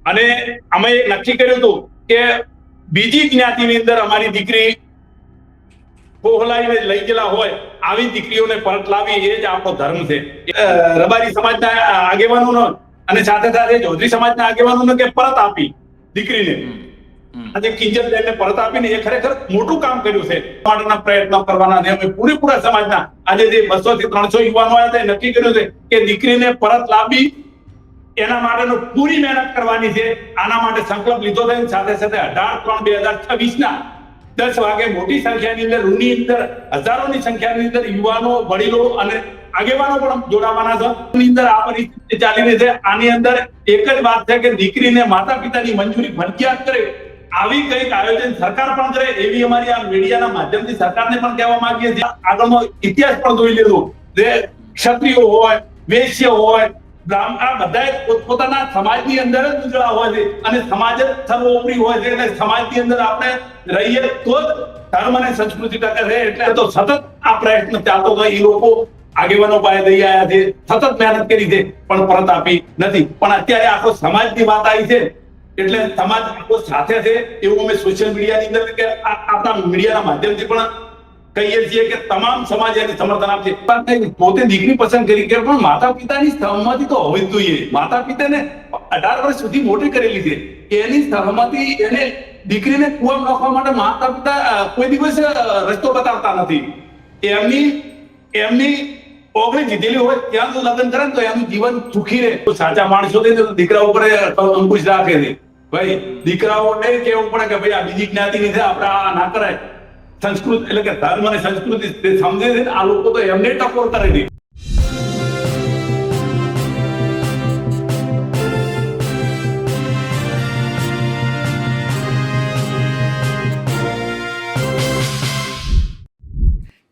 અને અમે નક્કી કર્યું હતું કે બીજી જ્ઞાતિની અંદર અમારી દીકરી પોહલાઈને લઈ ગયેલા હોય આવી દીકરીઓને પરત લાવી એ જ આપણો ધર્મ છે. રબારી સમાજના આગેવાનોનો અને સાથે સાથે ચૌધરી સમાજના આગેવાનોને કે પરત આપી દીકરીને આજે કિંજલબેનને પરત આપીને એ ખરેખર મોટું કામ કર્યું છે. માટેના પ્રયત્નો કરવાના છે. અમે પૂરેપૂરા સમાજના આજે જે 200 થી 300 યુવાનો આવ્યા છે નક્કી કર્યું છે કે દીકરીને પરત લાવી એના માટેનો પૂરી મહેનત કરવાની છે. આના માટે સંકલ્પ લીધો છે. સાથે સાથે 18/3/2026 ના 10 વાગે મોટી સંખ્યાની અંદર રૂની અંદર હજારોની સંખ્યાની અંદર યુવાનો વડીલો અને આગેવાનો પણ જોડાવાના છે. ની અંદર આ પરિસ્થિતિ ચાલી રહી છે. આની અંદર એક જ વાત છે કે દીકરીને માતા પિતાની મંજૂરી ફરજિયાત કરે આવી કંઈક આયોજન સરકાર પણ કરે એવી અમારી આ મીડિયાના માધ્યમથી સરકારને પણ કહેવા માંગીએ છીએ. આગળનો ઇતિહાસ પણ જોઈ લીધો. જે ક્ષત્રિયો હોય, વૈશ્ય હોય, આ બધા પોતાના સમાજની અંદર જ ઉજળા હોય છે અને સમાજ જ સર્વોપરી હોય છે. એટલે સમાજની અંદર આપણે રહીએ તો જ ધર્મ અને સંસ્કૃતિ ટકે રહે. એટલે તો સતત આ પ્રયત્ન ચાલતો હોય. એ લોકો આગેવાનો પાસે લઈ આવ્યા છે, સતત મહેનત કરી છે પણ પરત આપી નથી. પણ અત્યારે આખો સમાજની વાત આવી છે એટલે સમાજ આખો સાથે છે એવું અમે સોશિયલ મીડિયાની અંદર કે આપણા મીડિયાના માધ્યમથી પણ કહીએ છીએ કે તમામ સમાજ એને સમર્થન આપશે. પોતે દીકરી પસંદ કરી કે પણ માતા પિતાની સહમતિ તો હોવી જ જોઈએ. માતા પિતાને 18 વર્ષ સુધી મોટી કરેલી છે, એની સહમતિ એને દીકરીને કુવામાં નાખવા માટે માતા પિતા કોઈ દિવસ રસ્તો બતાવતા નથી. એમની ઓગળી દીધેલી હોય ત્યાં તો લગ્ન કરે તો એનું જીવન સુખી રહે. તો સાચા માણસો દીકરા ઉપર અંકુશ રાખે છે. ભાઈ દીકરાઓને કેવું પડે કે ભાઈ આ બીજી જ્ઞાતિની છે, આપણે આ ના કરાય. સંસ્કૃત એટલે કે ધર્મ અને સંસ્કૃતિ સમજે છે. આ લોકો તો એમને ટકોર કરે છે.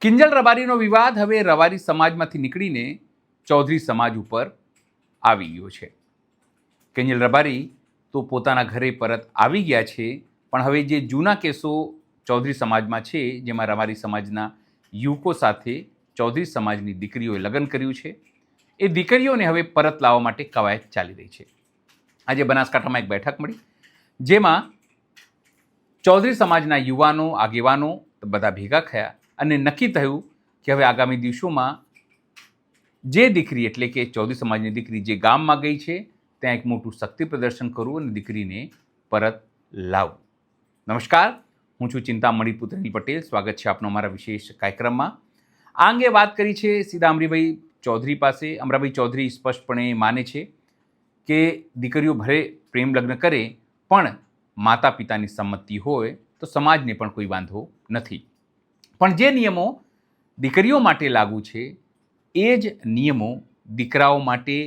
કિંજલ રબારીનો વિવાદ હવે રબારી સમાજમાંથી નીકળીને ચૌધરી સમાજ ઉપર આવી ગયો છે. કિંજલ રબારી તો પોતાના ઘરે પરત આવી ગયા છે, પણ હવે જે જૂના કેસો ચૌધરી સમાજમાં છે, જેમાં રબારી સમાજના યુવકો સાથે ચૌધરી સમાજની દીકરીઓએ લગ્ન કર્યું છે, એ દીકરીઓને હવે પરત લાવવા માટે કવાયત ચાલી રહી છે. આજે બનાસકાંઠામાં એક બેઠક મળી, જેમાં ચૌધરી સમાજના યુવાનો આગેવાનો બધા ભેગા થયા અને નક્કી થયું કે હવે આગામી દિવસોમાં જે દીકરી એટલે કે ચૌધરી સમાજની દીકરી જે ગામમાં ગઈ છે ત્યાં એક મોટું શક્તિ પ્રદર્શન કરવું અને દીકરીને પરત લાવવું. નમસ્કાર, હું છું ચિંતામણી પુત્રની પટેલ. સ્વાગત છે આપનો અમારા વિશેષ કાર્યક્રમમાં. આ અંગે વાત કરી છે સીધા અમરીભાઈ ચૌધરી પાસે. અમરાભાઈ ચૌધરી સ્પષ્ટપણે માને છે કે દીકરીઓ ભલે પ્રેમ લગ્ન કરે પણ માતા પિતાની સંમતિ હોય તો સમાજને પણ કોઈ વાંધો નથી. પણ જે નિયમો દીકરીઓ માટે લાગુ છે એ જ નિયમો દીકરાઓ માટે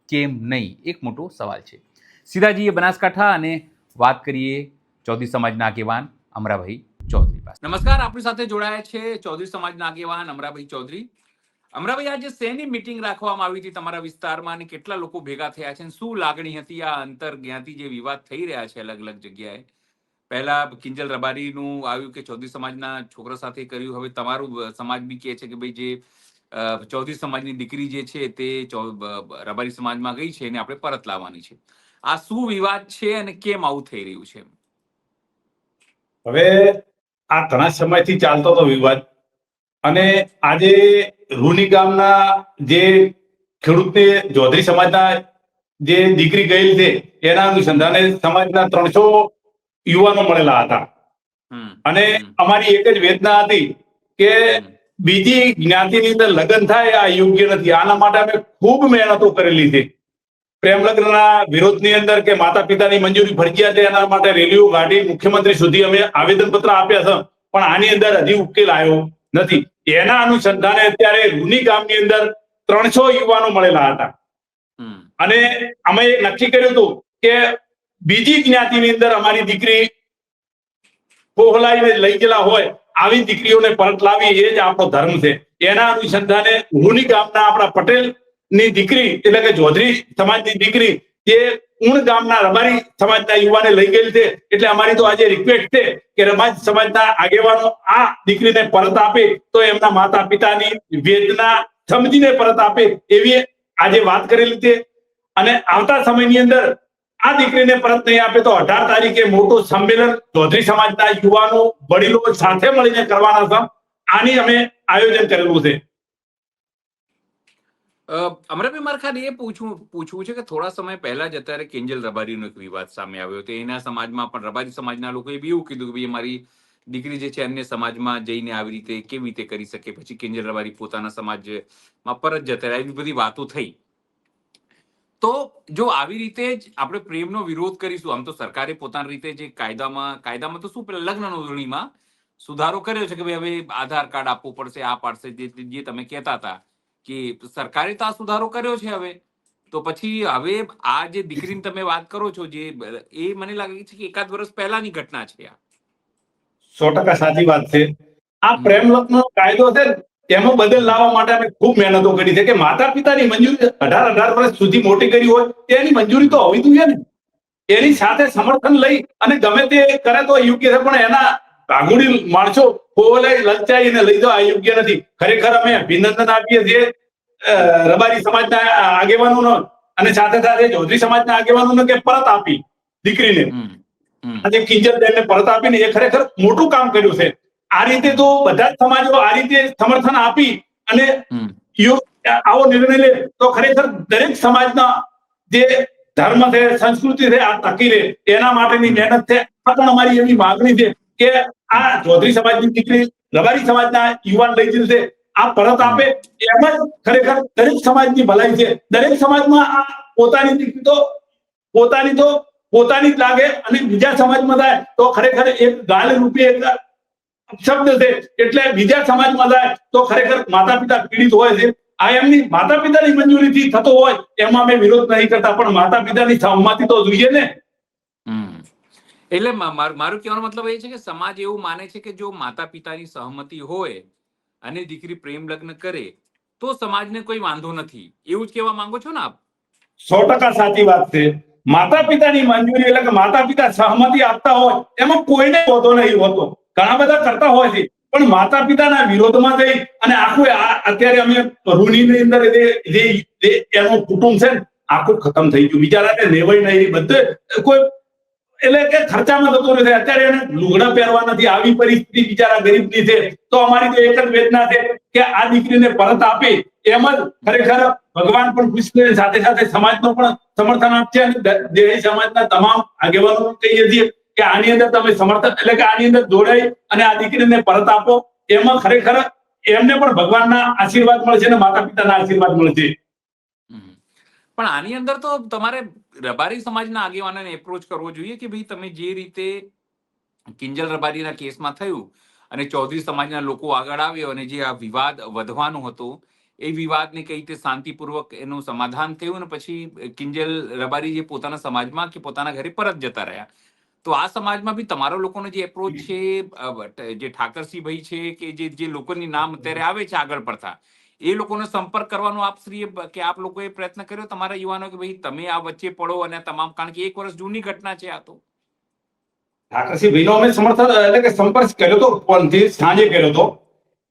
કેમ નહીં, એક મોટો સવાલ છે. સીધા જઈએ બનાસકાંઠા અને વાત કરીએ ચૌધરી સમાજના આગેવાન અમરાભાઈ ચૌધરી પાસે. નમસ્કાર, આપણી સાથે જોડાયા છે ચૌધરી સમાજના આગેવાન અમરાભાઈ ચૌધરી. અમરાભાઈ, આજે શેની મીટિંગ રાખવામાં આવી હતી તમારા વિસ્તારમાં અને કેટલા લોકો ભેગા થયા છે? શું લાગણી હતી આ અંતર જ્ઞાતિ જે વિવાદ થઈ રહ્યા છે અલગ અલગ જગ્યાએ? પહેલા કિંજલ રબારીનું આવ્યું કે ચૌધરી સમાજના છોકરા સાથે કર્યું, હવે તમારું સમાજ બી કહે છે કે ભાઈ જે ચૌધરી સમાજની દીકરી જે છે તે રબારી સમાજમાં ગઈ છે એને આપણે પરત લાવવાની છે. આ શું વિવાદ છે અને કેમ આવું થઈ રહ્યું છે? હવે આ ઘણા સમયથી ચાલતો હતો વિવાદ અને આજે રૂની ગામના જે ખેડૂતને ચૌધરી સમાજના જે દીકરી ગયેલ છે એના અનુસંધાને સમાજના 300 યુવાનો મળેલા હતા અને અમારી એક જ વેદના હતી કે બીજી જ્ઞાતિની અંદર લગ્ન થાય આ યોગ્ય નથી. આના માટે અમે ખૂબ મહેનતો કરેલી છે. પ્રેમ લગ્નના વિરોધની અંદર કે માતા પિતાની મંજૂરી ફરજિયાત એના માટે રેલીઓ કાઢી મુખ્યમંત્રી સુધી અમે આવેદનપત્ર આપ્યા છે, પણ આની અંદર હજી ઉકેલ આવ્યો નથી. એના અનુસંધાને અત્યારે રૂની ગામની અંદર 300 યુવાનો મળેલા હતા અને અમે નક્કી કર્યું હતું કે બીજી જ્ઞાતિની અંદર અમારી દીકરી પોહલાઈને લઈ ગયેલા હોય આવી દીકરીઓને પરત લાવી એ જ આપણો ધર્મ છે. એના અનુસંધાને રૂની ગામના આપણા પટેલ ની દીકરી એટલે કે ચૌધરી સમાજની દીકરી જે ઉણ ગામના રબારી સમાજના યુવાને લઈ ગયેલ છે. એટલે અમારી તો આજે રિક્વેસ્ટ છે કે રબારી સમાજના આગેવાનો આ દીકરીને પરત આપે તો એમના માતા પિતાની વેદના સમજીને પરત આપે એવી આજે વાત કરેલી છે. અને આવતા સમયની અંદર આ દીકરીને પરત નહીં આપે તો 18 તારીખે મોટું સંમેલન ચૌધરી સમાજના યુવાનો વડીલો સાથે મળીને કરવાના છે. આની અમે આયોજન કરેલું છે. અમરાભાઈ, મારે ખાલી એ પૂછવું છે કે થોડા સમય પહેલા જ અત્યારે કિંજલ રબારીનો એક વિવાદ સામે આવ્યો હતો. એના સમાજમાં પણ રબારી સમાજના લોકોએ બી એવું કીધું કે ભાઈ મારી દીકરી જે છે અન્ય સમાજમાં જઈને આવી રીતે કેવી રીતે કરી શકે. પછી કિંજલ રબારી પોતાના સમાજમાં પરત જતા રહ્યા, એવી બધી વાતો થઈ. તો જો આવી રીતે જ આપણે પ્રેમનો વિરોધ કરીશું, આમ તો સરકારે પોતાની રીતે જે કાયદામાં તો શું પેલા લગ્ન નોંધણીમાં સુધારો કર્યો છે કે ભાઈ હવે આધાર કાર્ડ આપવું પડશે, આ પાડશે, જે તમે કહેતા હતા કે સરકારે તો આ સુધારો કર્યો છે. હવે તો પછી હવે આ જે દીકરીની તમે વાત કરો છો, જે એ મને લાગે છે કે એકાદ વર્ષ પહેલાની ઘટના છે. આ 100% સાચી વાત છે. આ પ્રેમ લગ્નનો કાયદો છે ને, એમાં બદલ લાવવા માટે અમે ખૂબ મહેનતો કરી છે કે માતા પિતાની મંજૂરી 18 વર્ષ સુધી મોટી કરી હોય તેની મંજૂરી તો હોવી જોઈએ ને. એની સાથે સમર્થન લઈ અને ગમે તે કરે તો યોગ્ય છે, પણ એના ભાગુડી માણસો ખોવાઈ લલચાઈને લઈ જવા યોગ્ય નથી. ખરેખર અમે અભિનંદન આપીએ છીએ રબારી સમાજના આગેવાનોનો અને સાથે સાથે ચૌધરી સમાજના આગેવાનોને કે પરત આપી દીકરીને, આજે કિંજલબેનને પરત આપીને એ ખરેખર મોટું કામ કર્યું છે. આ રીતે તો બધા જ સમાજો આ રીતે સમર્થન આપી અને આવો નિર્ણય લે તો ખરેખર દરેક સમાજના જે ધર્મ છે, સંસ્કૃતિ છે, આ ટકી રહે એના માટેની મહેનત છે. આ પણ અમારી એવી માંગણી છે કે આ ચૌધરી સમાજની દીકરી રબારી સમાજના યુવાન લઈ જશે, આ પરત આપે. એમ જ ખરેખર દરેક સમાજની ભલાઈ છે. દરેક સમાજમાં આ પોતાની દીકરી તો પોતાની જ લાગે અને બીજા સમાજમાં જાય તો ખરેખર એક ગાલ રૂપે એક શબ્દ છે, એટલે બીજા સમાજમાં જાય તો ખરેખર માતા પિતા પીડિત હોય છે. આ એમની માતા પિતાની મંજૂરીથી થતો હોય એમાં અમે વિરોધ નહીં કરતા, પણ માતા પિતાની સહમતી તો જોઈએ ને. એટલે મારું કહેવાનો મતલબ એ છે કે સમાજ એવું માને છે કે જો માતા પિતાની સહમતિ હોય અને દીકરી પ્રેમ લગ્ન કરે તો સમાજને કોઈ વાંધો નથી, એવું જ કહેવા માંગો છો ને આપ? 100% સાચી વાત છે. માતા પિતાની મંજૂરી એટલે કે માતા પિતા સહમતિ આપતા હોય એમાં કોઈને વાંધો નહીં હોતો. ઘણા બધા કરતા હોય છે, પણ માતા પિતાના વિરોધમાં જઈ અને આખું અત્યારે અમે રૂનીની અંદર જે એનું કુટુંબ છે ને આખું ખતમ થઈ ગયું. બિચારાને લેવાય નહીં, બધે કોઈ એટલે કે ખર્ચામાં થતો નથી. અત્યારે એને લુગડા પહેરવા નથી, આવી પરિસ્થિતિ બિચારા ગરીબની છે. તો અમારી તો એક જ વેદના છે કે આ દીકરીને પરત આપે. એમ જ ખરેખર ભગવાન પણ ખુશ કરે, સાથે સાથે સમાજનો પણ સમર્થન આપશે અને દેહી સમાજના તમામ આગેવાનો કહીએ છીએ કે આની અંદર તમે સમર્થન એટલે કે આની અંદર જોડાઈ અને આ દીકરીને પરત આપો. એમાં ખરેખર એમને પણ ભગવાનના આશીર્વાદ મળશે અને માતા પિતાના આશીર્વાદ મળશે. પણ આની અંદર તો તમારે રબારી સમાજના આગેવાનોને એપ્રોચ કરવો જોઈએ કે ભાઈ તમે જે રીતે કિંજલ રબારીના કેસમાં થયું અને ચૌધરી સમાજના લોકો આગળ આવ્યો અને જે આ વિવાદ વધવાનો હતો એ વિવાદને કઈ રીતે શાંતિપૂર્વક એનું સમાધાન થયું અને પછી કિંજલ રબારી જે પોતાના સમાજમાં કે પોતાના ઘરે પરત જતા રહ્યા. તો આ સમાજમાં બી તમારા લોકોનો જે એપ્રોચ છે, જે ઠાકરસિંહ ભાઈ છે કે જે લોકોની નામ અત્યારે આવે છે આગળ પડતા, એ લોકોનો સંપર્ક કરવાનો કે આપ લોકોએ પ્રયત્ન કર્યો તમારા યુવાનો કે ભાઈ તમે આ વચ્ચે પડો અને તમામ, કારણ કે 1 વર્ષ જૂની ઘટના છે આ તો. ઠાકરસિંહ ભાઈનો અમે સમર્થન એટલે કે સંપર્ક કર્યો હતો, પણ સાંજે કર્યો હતો.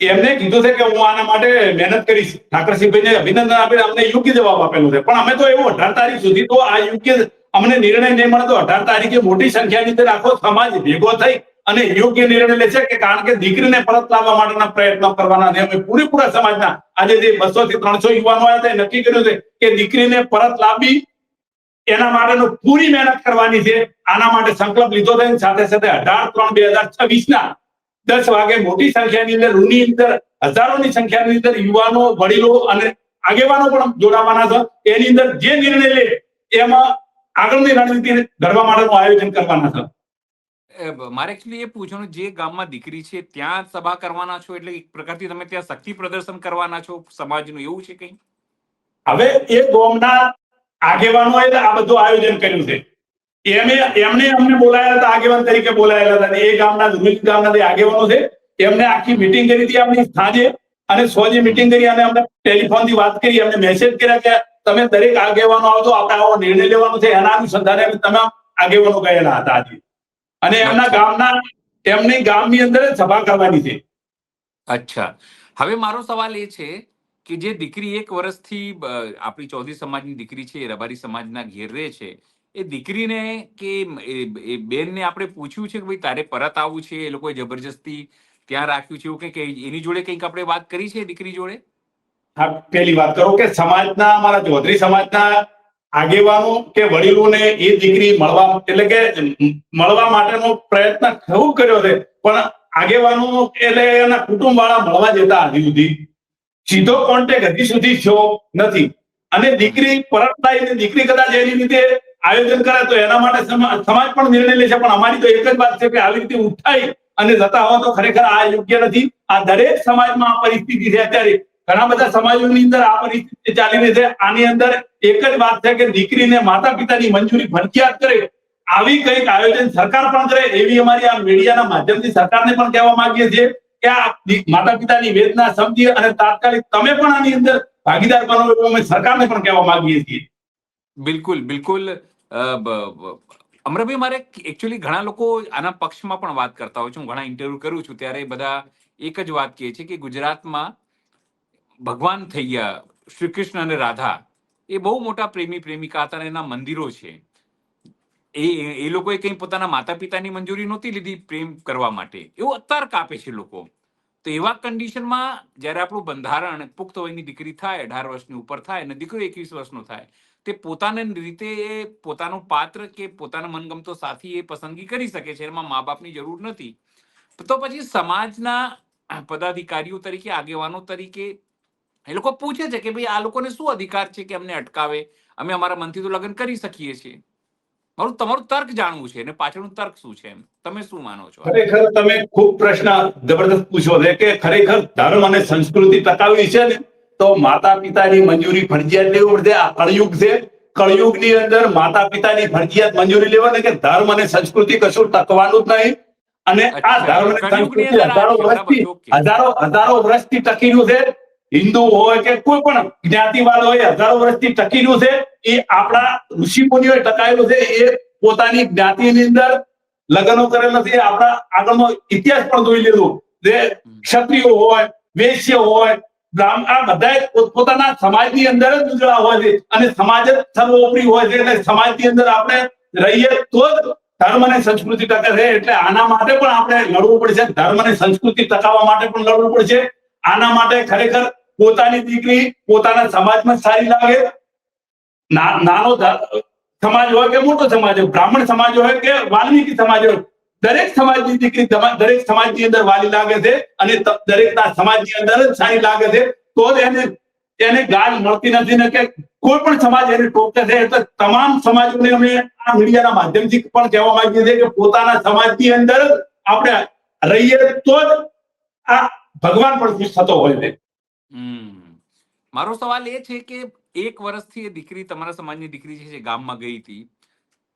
એમને કીધું છે કે હું આના માટે મહેનત કરીશ. ઠાકરસિંહ ભાઈને અભિનંદન આપીને અમને યોગ્ય જવાબ આપેલો છે, પણ અમે તો એવું 18 તારીખ સુધી તો આ યોગ્ય અમને નિર્ણય નહીં મળે તો 18 તારીખે મોટી સંખ્યાની અંદર આખો સમાજ ભેગો થઈ અને યોગ્ય નિર્ણય લેશે કે કારણ કે દીકરીને પરત લાવવા માટેના પ્રયત્નો કરવાના છે. અમે પૂરેપૂરા સમાજના આજે જે 200 થી 300 યુવાનો આવ્યા હતા નક્કી કર્યું છે કે દીકરીને પરત લાવવી એના માટેનો પૂરી મહેનત કરવાની છે. આના માટે સંકલ્પ લીધો છે. સાથે સાથે 18/3/2026 10 વાગે મોટી સંખ્યાની અંદર રૂની અંદર હજારોની સંખ્યાની અંદર યુવાનો, વડીલો અને આગેવાનો પણ જોડાવાના છે. એની અંદર જે નિર્ણય લે એમાં આગળની રણનીતિ ઘડવા માટેનું આયોજન કરવાના છે. મારે એકચ્યુઅલી એ પૂછવાનું, જે ગામમાં દીકરી છે ત્યાં સભા કરવાના છો એટલે એક પ્રકારથી તમે ત્યાં શક્તિ પ્રદર્શન કરવાના છો સમાજનું, એવું છે કઈ? હવે એ ગામના આગેવાનોએ આ બધું આયોજન કર્યું છે. એમને અમને બોલાયેલા હતા, આગેવાન તરીકે બોલાયેલા હતા. એ ગામના જે આગેવાનો છે એમને આખી મીટિંગ કરી હતી આપણી સાંજે, અને સોજે મીટિંગ કરી અને અમને ટેલિફોન થી વાત કરી, અમને મેસેજ કર્યા કે તમે દરેક આગેવાનો આવજો, આપણે આવો નિર્ણય લેવાનો છે. એના અનુસંધાને તમામ આગેવાનો ગયેલા હતા આજે, અને એમની ગામની અંદર સભા કરવાની છે. અચ્છા, હવે મારો સવાલ એ છે કે જે દીકરી 1 વર્ષથી આપણી ચૌધરી સમાજની દીકરી છે, રબારી સમાજના ઘેર રહે છે, એ દીકરીને કે એ બેનને આપણે પૂછ્યું છે કે ભાઈ તારે પરત આવવું છે, એ લોકોએ જબરજસ્તી ત્યાં રાખ્યું છે એવું કંઈક એની જોડે કંઈક આપણે વાત કરી છે દીકરી જોડે? હા, પેલી વાત કરો કે સમાજના અમારા ચૌધરી સમાજના આગેવાનો કે વડીલોને એ દીકરી મળવા એટલે કે મળવા માટેનો પ્રયત્ન ખૂબ કર્યો છે, પણ આગેવાનો એટલે એના કુટુંબ વાળા મળવા જતા હજી સુધી સીધો કોન્ટેક્ટ હજી સુધી થયો નથી. અને દીકરી પરત લાવીને દીકરી કદાચ એની રીતે આયોજન કરે તો એના માટે સમાજ પણ નિર્ણય લેશે, પણ અમારી તો એક જ વાત છે કે આવી રીતે ઉઠાઈ અને જતા હોય તો ખરેખર આ યોગ્ય નથી. આ દરેક સમાજમાં આ પરિસ્થિતિ છે. અત્યારે ઘણા બધા સમાજોની અંદર આ પરિસ્થિતિ ચાલી રહી છે. આની અંદર એક જ વાત છે કે દીકરીને માતા પિતાની મંજૂરી ફરજિયાત કરે, આવી કંઈક આયોજન સરકાર પણ કરે, એવી અમારી આ મીડિયાના માધ્યમથી સરકારને પણ કહેવા માંગીએ છીએ કે આ માતા પિતાની વેદના સમજી અને તાત્કાલિક તમે પણ આની અંદર ભાગીદાર બનો, એવું અમે સરકારને પણ કહેવા માંગીએ છીએ. બિલકુલ બિલકુલ. અમરભાઈ, મારે એકચ્યુઅલી ઘણા લોકો આના પક્ષમાં પણ વાત કરતા હોય છે. હું ઘણા ઇન્ટરવ્યુ કરું છું ત્યારે બધા એક જ વાત કહે છે કે ગુજરાતમાં ભગવાન થઈ ગયા શ્રી કૃષ્ણ અને રાધા, એ બહુ મોટા પ્રેમી પ્રેમિકા હતા અને એના મંદિરો છે. એ લોકોએ કંઈ પોતાના માતા પિતાની મંજૂરી નહોતી લીધી પ્રેમ કરવા માટે, એવું અત્તર કાપે છે લોકો. તો એવા કન્ડિશનમાં જ્યારે આપણું બંધારણ પુખ્ત વયની દીકરી થાય, 18 વર્ષની ઉપર થાય અને દીકરો 21 વર્ષનો થાય, તે પોતાની રીતે પોતાનું પાત્ર કે પોતાનો મનગમતો સાથી એ પસંદગી કરી શકે છે, એમાં મા બાપની જરૂર નથી. તો પછી સમાજના પદાધિકારીઓ તરીકે, આગેવાનો તરીકે એ લોકો પૂછે છે કે ભાઈ આ લોકોને શું અધિકાર છે કે અમને અટકાવે, અમે અમારા મનથી તો લગ્ન કરી શકીએ છીએ. તમારું તર્ક જાણવું છે અને પાછળનું તર્ક શું છે, તમે શું માનો છો? ખરેખર તમે ખૂબ પ્રશ્ન જબરદસ્ત પૂછો છે કે ખરેખર ધર્મ અને સંસ્કૃતિ ટકાવી છે ને તો માતા પિતાની મંજૂરી ફરજિયાત લેવું પડશે. આ કળયુગ છે. કળયુગની અંદર માતા પિતાની ફરજિયાત મંજૂરી લેવાની કે ધર્મ અને સંસ્કૃતિ કશું ટકવાનું જ નહીં. અને આ ધર્મ અને સંસ્કૃતિ હજારો વર્ષથી ટકીનું છે. હિન્દુ હોય કે કોઈ પણ જ્ઞાતિવાદ હોય, હજારો વર્ષથી ટકીનું છે. એ આપણા ઋષિ મુનિઓએ ટકાયેલું છે. એ પોતાની જ્ઞાતિની અંદર લગ્નો કરેલ નથી. આપણા આગળનો ઇતિહાસ પણ જોઈ લીધું. જે ક્ષત્રિયો હોય, વૈશ્ય હોય, આ બધા પોતાના સમાજની અંદર જ ઉજળા હોય છે અને સમાજ જ સર્વોપરી હોય છે. એટલે સમાજની અંદર આપણે રહીએ તો જ ધર્મ અને સંસ્કૃતિ ટકે છે. એટલે આના માટે પણ આપણે લડવું પડશે. ધર્મ અને સંસ્કૃતિ ટકાવવા માટે પણ લડવું પડશે. આના માટે ખરેખર પોતાની દીકરી પોતાના સમાજમાં સારી લાગે, નાનો સમાજ હોય કે મોટો સમાજ હોય, બ્રાહ્મણ સમાજ હોય કે વાલ્મીકી સમાજ હોય, દરેક સમાજની દીકરી દરેક સમાજની અંદર વાલી લાગે છે અને દરેકના સમાજની અંદર જ સારી લાગે છે. તો જ એને ગાળ મળતી નથી ને કે કોઈ પણ સમાજ એને ટોકે છે. એટલે તમામ સમાજોને અમે આ મીડિયાના માધ્યમથી પણ કહેવા માંગીએ છીએ કે પોતાના સમાજની અંદર જ આપણે રહીએ તો જ આ ભગવાન પણ ખુશ થતો હોય છે. મારો સવાલ એ છે કે 1 વર્ષથી એ દીકરી, તમારા સમાજની દીકરી છે જે ગામમાં ગઈ હતી,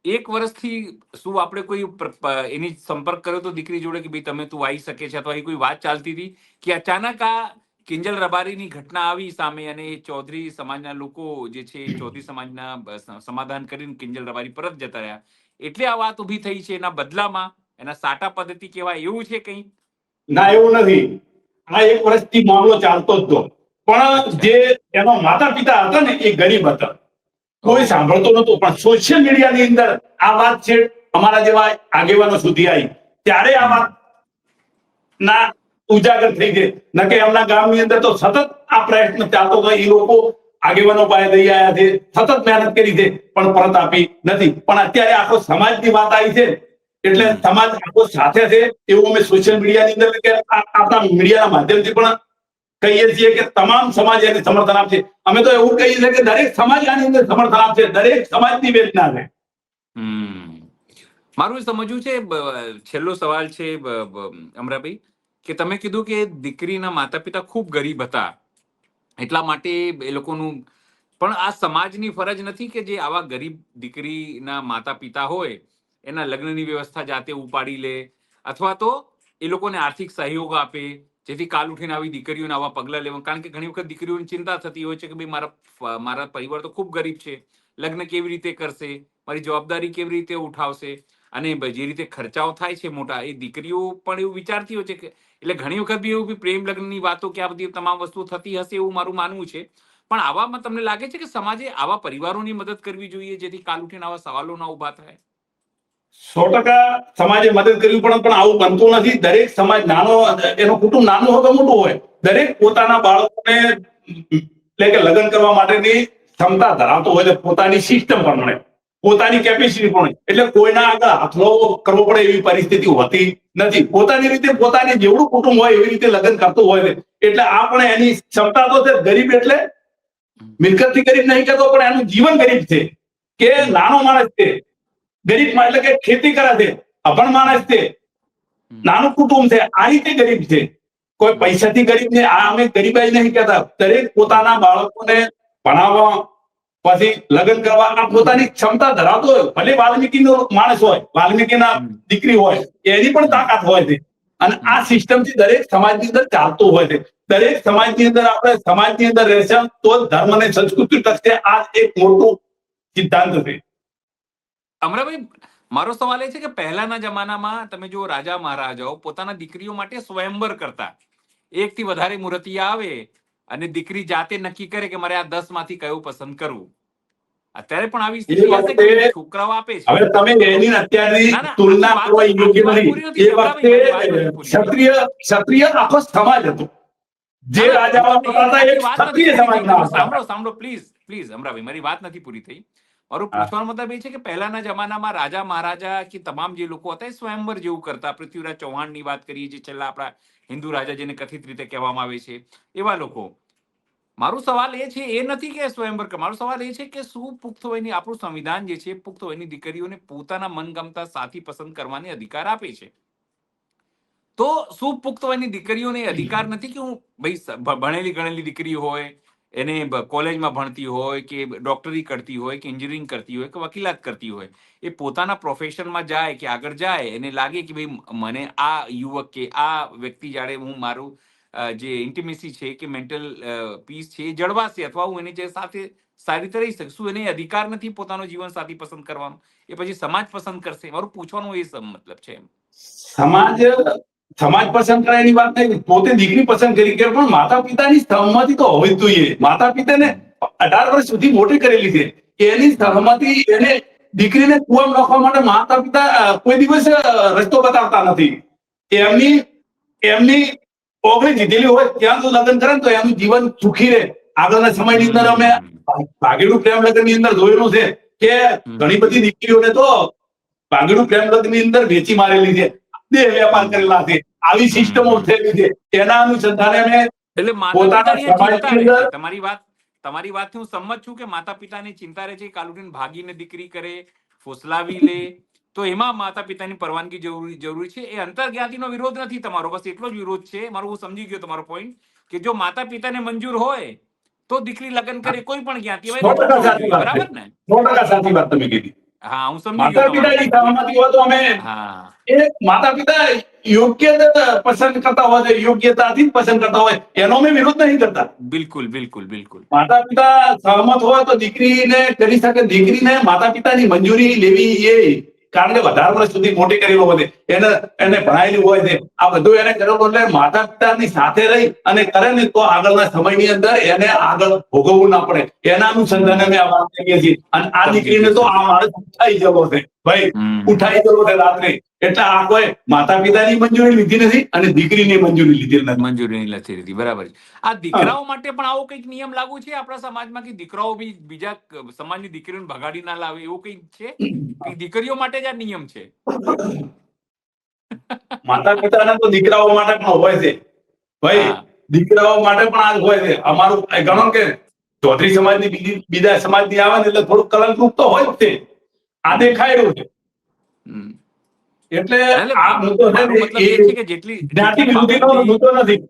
1 વર્ષથી શું આપણે કોઈ એની સંપર્ક કર્યો તો દીકરી જોડે કે ભાઈ તમે તું આવી શકે છે, અથવા એ કોઈ વાત ચાલતી હતી કે અચાનક આ કિંજલ રબારીની ઘટના આવી સામે અને ચૌધરી સમાજના લોકો જે છે ચૌધરી સમાજના સમાધાન કરીને કિંજલ રબારી પરત જતા રહ્યા એટલે આ વાત ઉભી થઈ છે? એના બદલામાં એના સાટા પદ્ધતિ કહેવાય એવું છે કંઈ? ના, એવું નથી. આ 1 વર્ષથી મામલો ચાલતો જ હતો, પણ જે એનો માતા પિતા હતા ને એ ગરીબ હતા, કોઈ સાંભળતો નતો. પણ સોશિયલ મીડિયાની અંદર આ વાત છે અમારા જેવા આગેવાનો સુધી આવી ત્યારે આ વાત ના ઉજાગર થઈ છે. ન કે એમના ગામની અંદર તો સતત આ પ્રયત્ન ચાલતો હતો. એ લોકો આગેવાનો પાસે લઈ આવ્યા છે, સતત મહેનત કરી છે, પણ પરત આપી નથી. પણ અત્યારે આખો સમાજની વાત આવી છે એટલે સમાજ આખો સાથે છે એવું અમે સોશિયલ મીડિયાની અંદર કે આપણા મીડિયાના માધ્યમથી પણ કહીએ છીએ કે તમામ સમાજ એને સમર્થન આપશે. અમે તો એવું કહીએ છીએ કે દરેક સમાજ આની અંદર સમર્થન આપશે. દરેક સમાજની વેદના છે. મારું સમજવું છે, છેલ્લો સવાલ છે અમરાભાઈ, કે તમે કીધું કે દીકરીના માતા પિતા ખૂબ ગરીબ હતા એટલા માટે એ લોકોનું, પણ આ સમાજની ફરજ નથી કે જે આવા ગરીબ દીકરીના માતા પિતા હોય એના લગ્નની વ્યવસ્થા જાતે ઉપાડી લે, અથવા તો એ લોકોને આર્થિક સહયોગ આપે, જેથી કાલ ઉઠીને આવી દીકરીઓને આવા પગલા લેવા? કારણ કે ઘણી વખત દીકરીઓની ચિંતા થતી હોય છે કે ભાઈ મારા પરિવાર તો ખૂબ ગરીબ છે, લગ્ન કેવી રીતે કરશે, મારી જવાબદારી કેવી રીતે ઉઠાવશે, અને જે રીતે ખર્ચાઓ થાય છે મોટા, એ દીકરીઓ પણ એવું વિચારતી હોય છે કે એટલે ઘણી વખત બી એવું પ્રેમ લગ્નની વાતો કે આ બધી તમામ વસ્તુ થતી હશે એવું મારું માનવું છે. પણ આવામાં તમને લાગે છે કે સમાજે આવા પરિવારોની મદદ કરવી જોઈએ જેથી કાલ ઉઠીને આવા સવાલો ના ઉભા થાય? 100% સમાજે મદદ કરવી પડે, પણ આવું બનતું નથી. દરેક સમાજ નાનો, એનું કુટુંબ નાનું હોય કે મોટું હોય, દરેક પોતાના બાળકોને એટલે કે લગ્ન કરવા માટેની ક્ષમતા ધરાવતો હોય છે, પોતાની સિસ્ટમ પ્રમાણે, પોતાની કેપેસિટી પ્રમાણે. એટલે કોઈના આગળ હાથલો કરવો પડે એવી પરિસ્થિતિ હોતી નથી. પોતાની રીતે, પોતાની જેવડું કુટુંબ હોય એવી રીતે લગ્ન કરતું હોય છે. એટલે આપણે એની ક્ષમતા તો છે. ગરીબ એટલે મિલકતથી ગરીબ નહીં કહેતો, પણ એનું જીવન ગરીબ છે, કે નાનો માણસ છે. ગરીબ એટલે કે ખેતી કરે છે, અભણ માણસ છે, નાનું કુટુંબ છે, આ રીતે ગરીબ છે. કોઈ પૈસાથી ગરીબ ને આ અમે ગરીબાઈ નહીં કહેતા. દરેક પોતાના બાળકોને ભણાવવા, પછી લગ્ન કરવા, આ પોતાની ક્ષમતા ધરાવતો હોય. ભલે વાલ્મીકીનો માણસ હોય, વાલ્મીકીના દીકરી હોય, એની પણ તાકાત હોય છે. અને આ સિસ્ટમથી દરેક સમાજની અંદર ચાલતું હોય છે. દરેક સમાજની અંદર આપણે સમાજની અંદર રહેશે તો ધર્મ અને સંસ્કૃતિ ટકશે. આ એક મોટું સિદ્ધાંત છે. અમરાભાઈ, મારો સવાલ એ છે કે પહેલાના જમાનામાં તમે જો રાજા મહારાજાઓ પોતાના દીકરીઓ માટે સ્વયંવર કરતા. 1 થી વધારે મૂર્તિયા આવે અને દીકરી જાતે નક્કી કરે કે મારે આ 10 માંથી કયું પસંદ કરવું. અત્યારે પણ આવી સ્થિતિ હશે કે છોકરાઓ આપે છે. હવે તમે એની અત્યારની તુલના કરવા યોગ્ય નથી. એ વખતે ક્ષત્રિય આખો સમાજ હતો. જે રાજાઓ હતા એ ક્ષત્રિય સમાજના હતા. સાંભળો પ્લીઝ અમરાભાઈ, મારી વાત નથી પૂરી થઈ. મારું પૂછવાનો મતલબ એ છે કે પહેલાના જમાનામાં રાજા મહારાજા કે તમામ જે લોકો હતા એ સ્વયંવર જેવું કરતા. પૃથ્વીરાજ ચૌહાણની વાત કરીએ, જે છેલ્લા આપણા હિન્દુ રાજા જેને કથિત રીતે કહેવામાં આવે છે, એવા લોકો. મારો સવાલ એ છે, એ નથી કે સ્વયંવર, મારો સવાલ એ છે કે શું પુખ્ત વયની, આપણું સંવિધાન જે છે પુખ્ત વયની દીકરીઓને પોતાના મનગમતા સાથી પસંદ કરવાની અધિકાર આપે છે. તો શું પુખ્ત વયની દીકરીઓને અધિકાર નથી કે હું ભાઈ ભણેલી ગણેલી દીકરી હોય, એને કોલેજમાં ભણતી હોય કે ડોક્ટરી કરતી હોય કે એન્જિનિયરિંગ કરતી હોય કે વકીલાત કરતી હોય, એ પોતાના પ્રોફેશનમાં જાય કે આગળ જાય, એને લાગે કે ભાઈ મને આ યુવક કે આ વ્યક્તિ જાડે હું મારું જે ઇન્ટિમેસી છે કે મેન્ટલ પીસ છે એ જળવાશે, અથવા હું એની જે સાથે સારી રીતે રહી શકશું, એને અધિકાર નથી પોતાનો જીવન સાથી પસંદ કરવાનો? એ પછી સમાજ પસંદ કરશે? મારું પૂછવાનું એ મતલબ છે. સમાજ પસંદ કરે એની વાત નહીં, પોતે દીકરી પસંદ કરી કે, પણ માતા પિતાની સહમતિ તો હોવી જ જોઈએ. માતા પિતાને 18 વર્ષ સુધી મોટી કરેલી છે, એની સહમતિ, એને દીકરીને કુવામાં નાખવા માટે માતા પિતા કોઈ દિવસ રસ્તો બતાવતા નથી. એમની ઓગળી દીધેલી હોય ત્યાં તો લગ્ન કરે તો એનું જીવન સુખી રહે. આગળના સમયની અંદર અમે ભાગેડુ પ્રેમ લગ્ન ની અંદર જોયેલું છે કે ઘણી બધી દીકરીઓને તો ભાગેડુ પ્રેમ લગ્ન ની અંદર વેચી મારેલી છે, દેહ વેપાર કરેલા છે. આવી સિસ્ટમો થયેલી છે. એના અનુસંધાને અમે એટલે તમારી વાતથી હું સંમત છું કે માતા પિતાની ચિંતા રહે છે, કાલુટીને ભાગીને દીકરી કરે, ફોસલાવી લે, તો એમાં માતા પિતાની પરવાનગી જરૂરી છે. એ અંતરજ્ઞાતિનો વિરોધ નથી તમારો, બસ એટલો જ વિરોધ છે મારો. હું સમજી ગયો તમારો પોઈન્ટ કે જો માતા પિતાને મંજૂર હોય તો દીકરી લગ્ન કરે, કોઈ પણ જ્ઞાતિ હોય, બરાબર ને? 100% સાચી વાત તમે કીધી. હા, હું સમજી માતા પિતાની સહમતિ હોય તો અમે માતા પિતા યોગ્ય પસંદ કરતા હોય, યોગ્યતાથી પસંદ કરતા હોય, એનો અમે વિરોધ નહીં કરતા. બિલકુલ. માતા પિતા સહમત હોય તો દીકરીને કરી શકે. દીકરીને માતા પિતાની મંજૂરી લેવી, એ કારણ કે 18 વર્ષ સુધી મોટી કરેલો હોય, એને ભણાયેલું હોય છે, આ બધું એને કરેલું, એટલે માતા પિતાની સાથે રહી અને કરે ને તો આગળના સમયની અંદર એને આગળ ભોગવવું ના પડે. એના અનુસંધાને અમે આ વાત કરીએ છીએ. અને આ દીકરીને તો આ માણસ ઉઠાઈ ગયેલો છે ભાઈ, ઉઠાઈ ગયેલો છે રાત્રે. એટલે આ કોઈ માતા પિતાની મંજૂરી લીધી નથી અને દીકરીની મંજૂરી લીધી. બરાબર છે. આ દીકરાઓ માટે પણ આવો કઈક નિયમ લાગુ છે આપણા સમાજમાં કે દીકરાઓ બી બીજા સમાજની દીકરીઓને ભગાડી ના લાવે, એવું કઈક છે કે દીકરીઓ માટે જ આ નિયમ છે? માતા પિતાને તો દીકરાઓ માટે પણ હોય છે ભાઈ, દીકરાઓ માટે પણ આ હોય છે. અમારું ગણો કે ચૌધરી સમાજની બીજા સમાજની આવે ને એટલે થોડું કલંકરૂપ તો હોય જ છે. આ દેખાયેલું છે. એટલે આ મુદ્દો છે જ્ઞાતિ વિરોધીનો મુદ્દો નથી,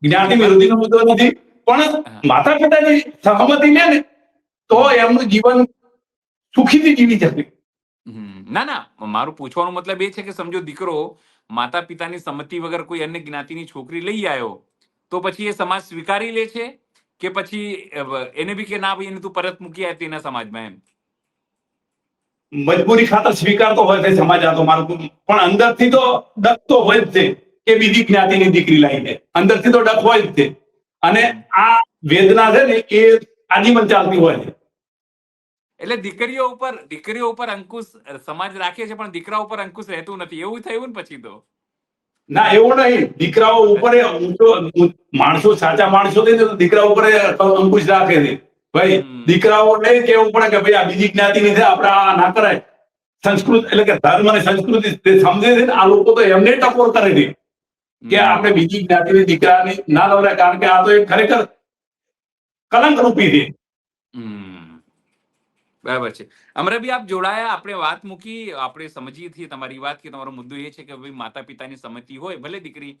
જ્ઞાતિ વિરોધીનો મુદ્દો નથી, પણ માતા પિતાની સહમતિ લે ને તો એમનું જીવન સુખીથી જીવી શકે. ના, મારું પૂછવાનો મતલબ એ છે કે સમજો દીકરો માતા પિતાની સંમતિ વગર કોઈ અન્ય જ્ઞાતિની છોકરી લઈ આવ્યો, તો પછી એ સમાજ સ્વીકારી લે છે કે પછી એને બી કે ના ભાઈ એને તું પરત મૂકી આવે તેના સમાજમાં? એમ મજબૂરી ખાતર સ્વીકારતો હોય છે સમાજ. આ તો મારું, પણ અંદરથી તો ડક તો હોય જ છે કે બીજી જ્ઞાતિની દીકરી લાવી દે, અંદરથી તો ડક હોય જ છે. અને આ વેદના છે ને એ આજીવન ચાલતી હોય છે. એટલે દીકરીઓ ઉપર અંકુશ સમાજ રાખે છે, પણ દીકરા ઉપર અંકુશ રહેતું નથી, એવું થયું ને પછી તો. ના, એવું નહીં. દીકરાઓ ઉપર માણસો, સાચા માણસો છે ને, તો દીકરા ઉપર અંકુશ રાખે છે. ભાઈ, દીકરાઓને કેવું પડે કે ભાઈ આ બીજી જ્ઞાતિની છે, આપણે આ ના કરાય. સંસ્કૃત એટલે કે ધર્મ અને સંસ્કૃતિ તે સમજે છે ને, આ લોકો તો એમને ટકોર કરે છે કે આપણે બીજી જ્ઞાતિની દીકરાની ના લવરાય, કારણ કે આ તો એક ખરેખર કલંક રૂપી છે. બરાબર છે. અમરાભાઈ, આપ જોડાયા, આપણે વાત મૂકી, આપણે સમજીએ છીએ તમારી વાત કે તમારો મુદ્દો એ છે કે ભાઈ માતા પિતાની સંમતિ હોય, ભલે દીકરી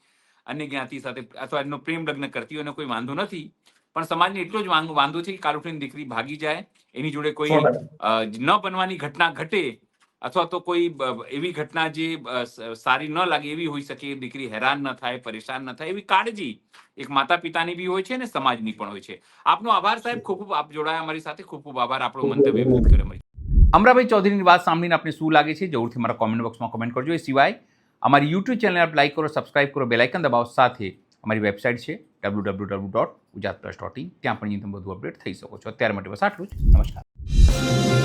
અન્ય જ્ઞાતિ સાથે અથવા એનો પ્રેમ લગ્ન કરતી હોય, કોઈ વાંધો નથી, પણ સમાજને એટલો જ વાંધો છે કે કાલ ઉઠીને દીકરી ભાગી જાય, એની જોડે કોઈ ન બનવાની ઘટના ઘટે, અથવા તો કોઈ એવી ઘટના જે સારી ન લાગે એવી હોઈ શકે, દીકરી હેરાન ન થાય, પરેશાન ન થાય, એવી કાળજી એક માતા પિતાની બી હોય છે ને સમાજની પણ હોય છે. આપનો આભાર સાહેબ, ખૂબ ખૂબ આપ જોડાયા અમારી સાથે, ખૂબ ખૂબ આભાર આપણો મંતવ્ય વ્યક્ત કર્યો. અમરાભાઈ ચૌધરીની વાત સાંભળીને આપને શું લાગે છે, જરૂરથી મારા કોમેન્ટ બોક્સમાં કોમેન્ટ કરજો. એ સિવાય અમારી યુટ્યુબ ચેનલ આપ લાઈક કરો, સબસ્ક્રાઇબ કરો, બેલ આઇકન દબાવો. સાથે અમારી વેબસાઇટ છે www.gujaratplus.in, ત્યાં પણ તમે બધું અપડેટ થઈ શકો છો. અત્યાર માટે બસ આટલું જ. નમસ્કાર.